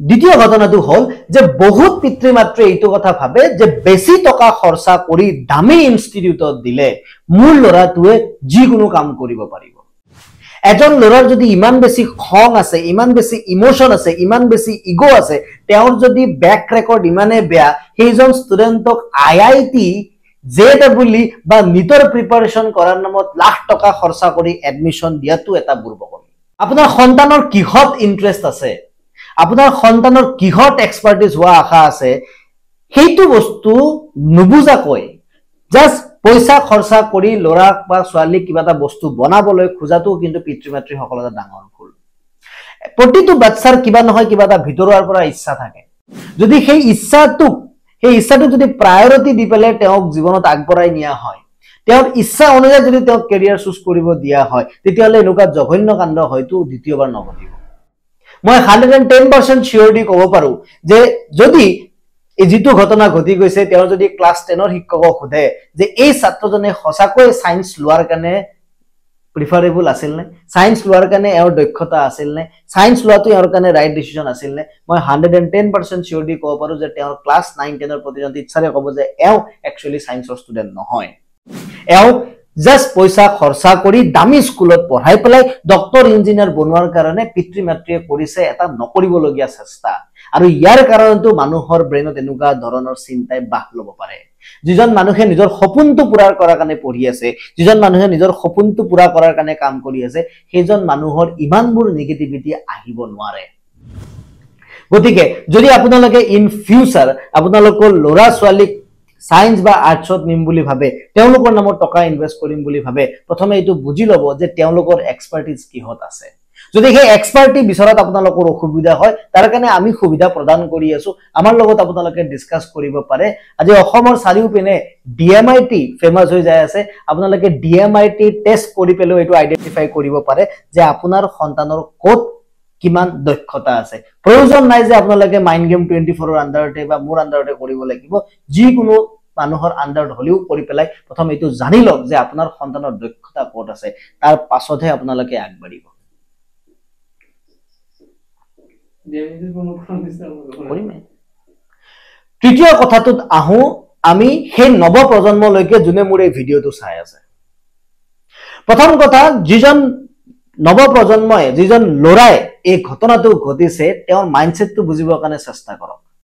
দ্বিতীয় ঘটনাটো হল যে বহুত পিতৃ মাতৃ এইটো কথা ভাবে যে বেছি টকা খৰচা কৰি দামী ইনষ্টিটিউটত দিলে মোৰ ল'ৰাটোৱে যিকোনো কাম কৰিব পাৰিব এজন ল'ৰাৰ যদি ইমান বেছি খং আছে ইমান বেছি ইমোশন আছে ইমান বেছি ইগো আছে তেওঁৰ যদি ব্যাক ৰেকৰ্ড ইমানে বেয়া সেইজন ষ্টুডেন্টক আইআইটি জেডব্লিউ বা নিটৰ প্ৰিপাৰেচন কৰাৰ নামত লাখ টকা খৰচা কৰি এডমিশন দিয়াটো এটা বুৰ্বকমি আপোনাৰ সন্তানৰ কিহত ইন্টাৰেষ্ট আছে আপোনাৰ সন্তানৰ কিহত এক্সপাৰ্টিজ হোৱা আশা আছে সেইটো বস্তু নুবুজাকৈ জাস্ট পইচা খৰচা কৰি ল'ৰাক বা ছোৱালীক কিবা এটা বস্তু বনাবলৈ খোজাটো কিন্তু পিতৃ মাতৃ সকলৰ ডাঙৰ ভুল প্ৰতিটো বাচ্চাৰ কিবা নহয় কিবা এটা ভিতৰৰ পৰা ইচ্ছা থাকে যদি সেই ইচ্ছাটো যদি প্ৰায়োৰিটি দি পেলে তেওঁক জীৱনত আগবঢ়াই নিয়া হয় তেওঁৰ ইচ্ছা অনুযায়ী যদি তেওঁক কেৰিয়াৰ চুজ কৰিব দিয়া হয় তেতিয়াহলে এনেকুৱা জঘন্য কাণ্ড হয়তো দ্বিতীয়বাৰ নঘটিব মই 110% শিওৰিটি ক'ব পাৰো যে যদি এই যেটো ঘটনা ঘটি গৈছে তেওঁ যদি ক্লাস 10 ৰ শিক্ষকক খুদে যে এই ছাত্ৰজনে সঁচাকৈ সায়েন্স লোৱাৰ কাৰণে প্ৰিফাৰেবল আছিল নে সায়েন্স লোৱাৰ কাৰণে এৰ দক্ষতা আছিল নে সায়েন্স লোৱাটো এৰ কাৰণে ৰাইট ডিসিশন আছিল নে মই 110% শিওৰিটি ক'ব পাৰো যে তেওঁৰ ক্লাস 9 10 ৰ প্ৰতিজন টিচাৰে ক'ব যে এও একচুয়ালি সায়েন্সৰ ষ্টুডেন্ট নহয় এও জাস্ট পইচা খৰচা কৰি দামী স্কুলত পঢ়াই পেলাই ডক্টৰ ইঞ্জিনিয়াৰ বনোৱাৰ কাৰণে পিতৃ মাতৃয়ে কৰিছে এটা নকৰিবলগীয়া চেষ্টা আৰু ইয়াৰ কাৰণটো মানুহৰ ব্ৰেইনত এনেকুৱা ধৰণৰ চিন্তাই বাহ ল'ব পাৰে যিজন মানুহে নিজৰ সপোনটো পুৰা কৰাৰ কাৰণে পঢ়ি আছে যিজন মানুহে নিজৰ সপোনটো পুৰা কৰাৰ কাৰণে কাম কৰি আছে সেইজন মানুহৰ ইমানবোৰ নেগেটিভিটি আহিব নোৱাৰে গতিকে যদি আপোনালোকে ইন ফিউচাৰ আপোনালোকৰ ল'ৰা ছোৱালীক সায়েন্স বা আৰ্টছত নিম বুলি ভাবে তেওঁলোকৰ নামত টকা ইনভেষ্ট কৰিম বুলি ভাবে প্ৰথমে এইটো বুজি লব যে তেওঁলোকৰ এক্সপাৰ্টিজ কিহত আছে যদি সেই এক্সপাৰ্টি বিচৰাত আপোনালোকৰ অসুবিধা হয় তাৰ কাৰণে আমি সুবিধা প্ৰদান কৰি আছো আমাৰ লগত আপোনালোকে ডিসকাস কৰিব পাৰে আজি অসমৰ চাৰিওপিনে ডিএমআইটি ফেমাস হৈ যায় আছে আপোনালোকে ডিএমআইটি টেষ্ট কৰি পেলাই এটো আইডেন্টিফাই কৰিব পাৰে যে আপোনাৰ সন্তানৰ ক'ত কিমান দক্ষতা আছে প্ৰয়োজন নাই যে আপোনালোকে মাইন্ড গেম 24 ৰ আন্ডাৰতে বা মোৰ আন্ডাৰতে কৰিব লাগিব যিকোনো মানুহৰ আন্ডাৰত হলিও কৰি পেলাই প্ৰথম এটো জানি লওক যে আপোনাৰ সন্তানৰ দক্ষতা ক'ত আছে তাৰ পাছতহে আপোনালোকে আগবাঢ়িব তৃতীয় কথাটোত আহো আমি সেই নৱ প্ৰজন্মলৈকে যোনে মোৰ এই ভিডিওটো চাই আছে প্ৰথম কথা যিজন নৱ প্ৰজন্মই যিজন লৰাই এই ঘটনাটো ঘটিছে তেওঁৰ মাইন্ডসেটটো বুজিবৰ কাৰণে চেষ্টা কৰক